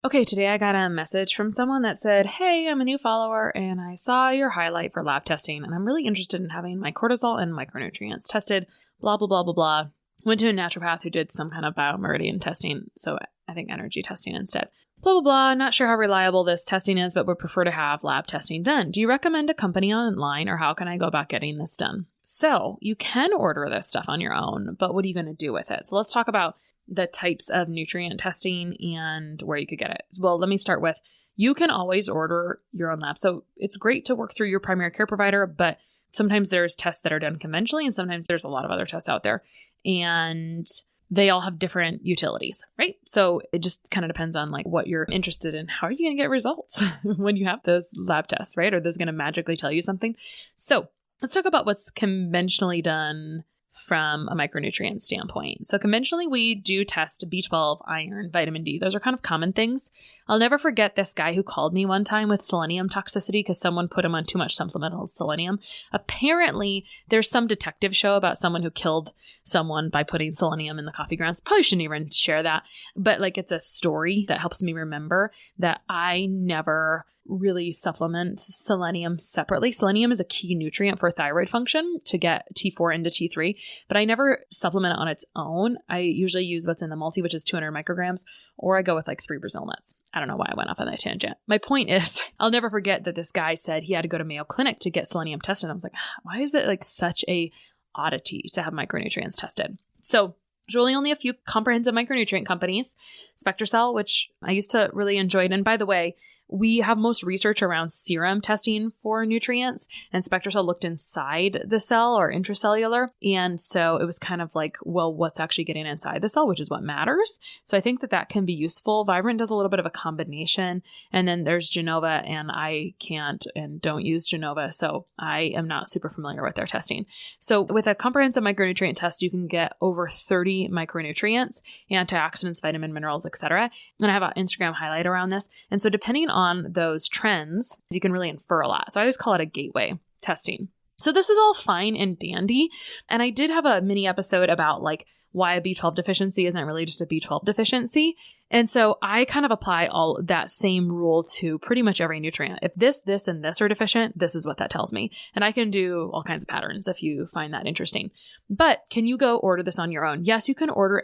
Okay, today I got a message from someone that said, "Hey, I'm a new follower and I saw your highlight for lab testing and I'm really interested in having my cortisol and micronutrients tested, blah, blah, blah, blah, blah." Went to a naturopath who did some kind of biomeridian testing, so I think energy testing instead. Blah, blah, blah. Not sure how reliable this testing is, but would prefer to have lab testing done. Do you recommend a company online or how can I go about getting this done? So you can order this stuff on your own, but what are you going to do with it? So let's talk about the types of nutrient testing and where you could get it. Well, let me start with, you can always order your own lab. So it's great to work through your primary care provider, but sometimes there's tests that are done conventionally and sometimes there's a lot of other tests out there and they all have different utilities, right? So it just kind of depends on like what you're interested in. How are you going to get results when you have those lab tests, right? Are those going to magically tell you something? So let's talk about what's conventionally done from a micronutrient standpoint. So conventionally, we do test B12, iron, vitamin D. Those are kind of common things. I'll never forget this guy who called me one time with selenium toxicity because someone put him on too much supplemental selenium. Apparently, there's some detective show about someone who killed someone by putting selenium in the coffee grounds. Probably shouldn't even share that, but like it's a story that helps me remember that I never really supplement selenium separately. Selenium is a key nutrient for thyroid function to get T4 into T3, but I never supplement it on its own. I usually use what's in the multi, which is 200 micrograms, or I go with like 3 Brazil nuts. I don't know why I went off on that tangent. My point is, I'll never forget that this guy said he had to go to Mayo Clinic to get selenium tested. I was like, why is it like such a oddity to have micronutrients tested? So there's really only a few comprehensive micronutrient companies. Spectracell, which I used to really enjoy. And by the way, we have most research around serum testing for nutrients, and Spectracell looked inside the cell or intracellular. And so it was kind of like, well, what's actually getting inside the cell, which is what matters. So I think that that can be useful. Vibrant does a little bit of a combination. And then there's Genova, and I can't and don't use Genova. So I am not super familiar with their testing. So with a comprehensive micronutrient test, you can get over 30 micronutrients, antioxidants, vitamin, minerals, etc. And I have an Instagram highlight around this. And so depending on those trends, you can really infer a lot. So I always call it a gateway testing. So this is all fine and dandy. And I did have a mini episode about like why a B12 deficiency isn't really just a B12 deficiency. And so I kind of apply all that same rule to pretty much every nutrient. If this, and this are deficient, this is what that tells me. And I can do all kinds of patterns if you find that interesting. But can you go order this on your own? Yes, you can order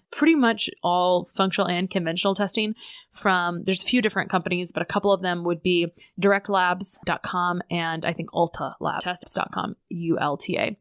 pretty much all functional and conventional testing from, there's a few different companies, but a couple of them would be directlabs.com and I think ultalabtests.com, ULTA.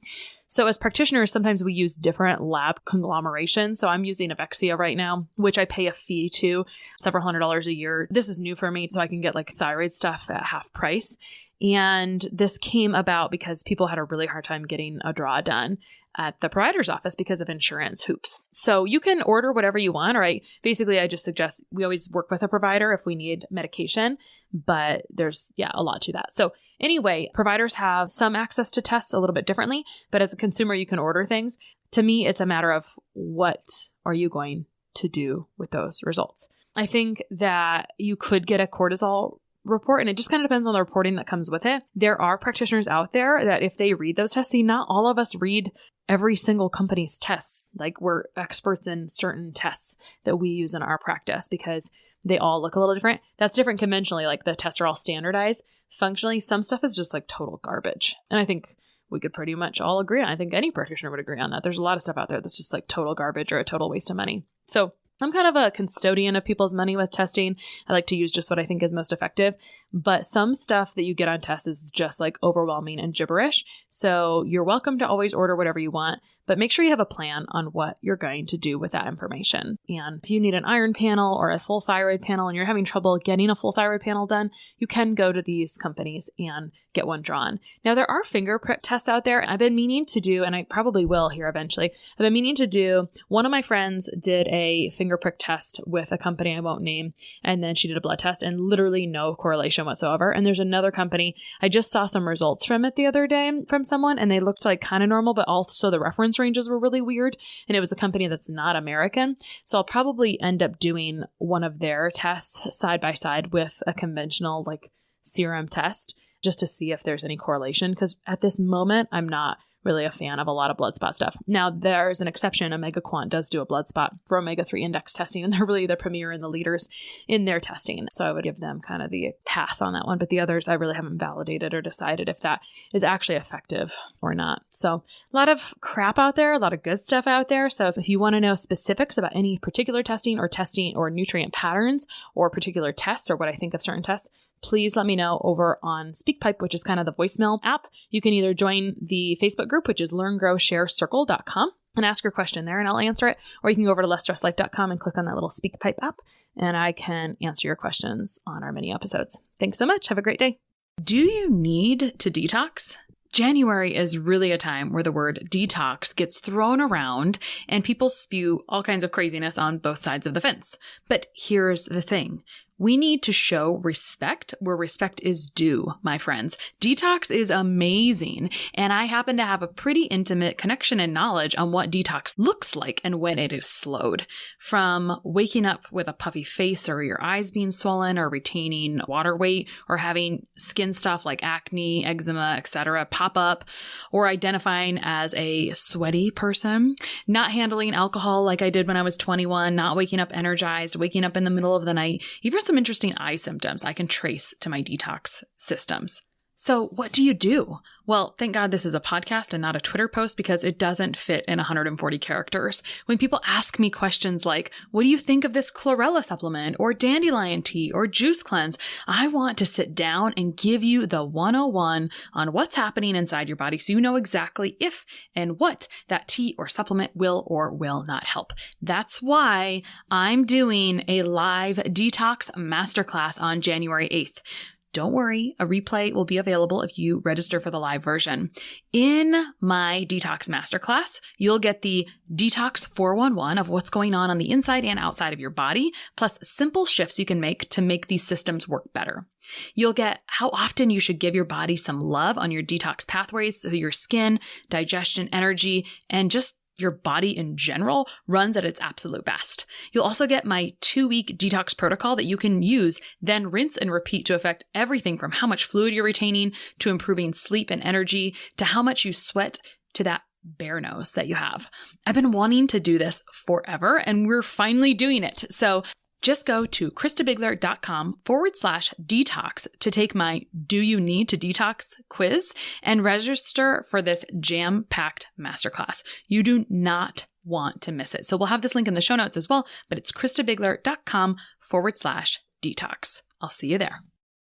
So as practitioners, sometimes we use different lab conglomerations. So I'm using Avexia right now, which I pay a fee to, several $100s a year. This is new for me, so I can get like thyroid stuff at half price. And this came about because people had a really hard time getting a draw done at the provider's office because of insurance hoops. So you can order whatever you want, or I just suggest we always work with a provider if we need medication, but there's, a lot to that. So anyway, providers have some access to tests a little bit differently, but as a consumer, you can order things. To me, it's a matter of what are you going to do with those results. I think that you could get a cortisol report, and it just kind of depends on the reporting that comes with it. There are practitioners out there that if they read those tests, not all of us read every single company's tests. Like we're experts in certain tests that we use in our practice because they all look a little different. That's different conventionally, like the tests are all standardized. Functionally, some stuff is just like total garbage. And I think we could pretty much all agree on. I think any practitioner would agree on that. There's a lot of stuff out there that's just like total garbage or a total waste of money. So I'm kind of a custodian of people's money with testing. I like to use just what I think is most effective, but some stuff that you get on tests is just like overwhelming and gibberish. So you're welcome to always order whatever you want, but make sure you have a plan on what you're going to do with that information. And if you need an iron panel or a full thyroid panel and you're having trouble getting a full thyroid panel done, you can go to these companies and get one drawn. Now there are finger prick tests out there. I've been meaning to do, and I probably will here eventually, I've been meaning to do, one of my friends did a finger prick test with a company I won't name, and then she did a blood test and literally no correlation whatsoever. And there's another company, I just saw some results from it the other day from someone, and they looked like kind of normal, but also the reference ranges were really weird. And it was a company that's not American. So I'll probably end up doing one of their tests side by side with a conventional like serum test just to see if there's any correlation. Because at this moment, I'm not really a fan of a lot of blood spot stuff. Now, there's an exception. Omega Quant does do a blood spot for omega-3 index testing, and they're really the premier and the leaders in their testing. So I would give them kind of the pass on that one. But the others, I really haven't validated or decided if that is actually effective or not. So a lot of crap out there, a lot of good stuff out there. So if you want to know specifics about any particular testing or nutrient patterns or particular tests or what I think of certain tests, please let me know over on SpeakPipe, which is kind of the voicemail app. You can either join the Facebook group, which is learngrowsharecircle.com, and ask your question there and I'll answer it. Or you can go over to lessstresslife.com and click on that little SpeakPipe app and I can answer your questions on our mini episodes. Thanks so much. Have a great day. Do you need to detox? January is really a time where the word detox gets thrown around and people spew all kinds of craziness on both sides of the fence. But here's the thing. We need to show respect where respect is due, my friends. Detox is amazing, and I happen to have a pretty intimate connection and knowledge on what detox looks like and when it is slowed. From waking up with a puffy face or your eyes being swollen or retaining water weight or having skin stuff like acne, eczema, etc. pop up, or identifying as a sweaty person, not handling alcohol like I did when I was 21, not waking up energized, waking up in the middle of the night, even some interesting eye symptoms I can trace to my detox systems. So what do you do? Well, thank God this is a podcast and not a Twitter post because it doesn't fit in 140 characters. When people ask me questions like, what do you think of this chlorella supplement or dandelion tea or juice cleanse? I want to sit down and give you the 101 on what's happening inside your body so you know exactly if and what that tea or supplement will or will not help. That's why I'm doing a live detox masterclass on January 8th. Don't worry, a replay will be available if you register for the live version. In my Detox Masterclass, you'll get the Detox 411 of what's going on the inside and outside of your body, plus simple shifts you can make to make these systems work better. You'll get how often you should give your body some love on your detox pathways so your skin, digestion, energy, and just your body in general runs at its absolute best. You'll also get my 2-week detox protocol that you can use, then rinse and repeat to affect everything from how much fluid you're retaining to improving sleep and energy to how much you sweat to that bare nose that you have. I've been wanting to do this forever and we're finally doing it. So just go to christabiegler.com/detox to take my Do You Need to Detox quiz and register for this jam-packed masterclass. You do not want to miss it. So we'll have this link in the show notes as well, but it's christabiegler.com/detox. I'll see you there.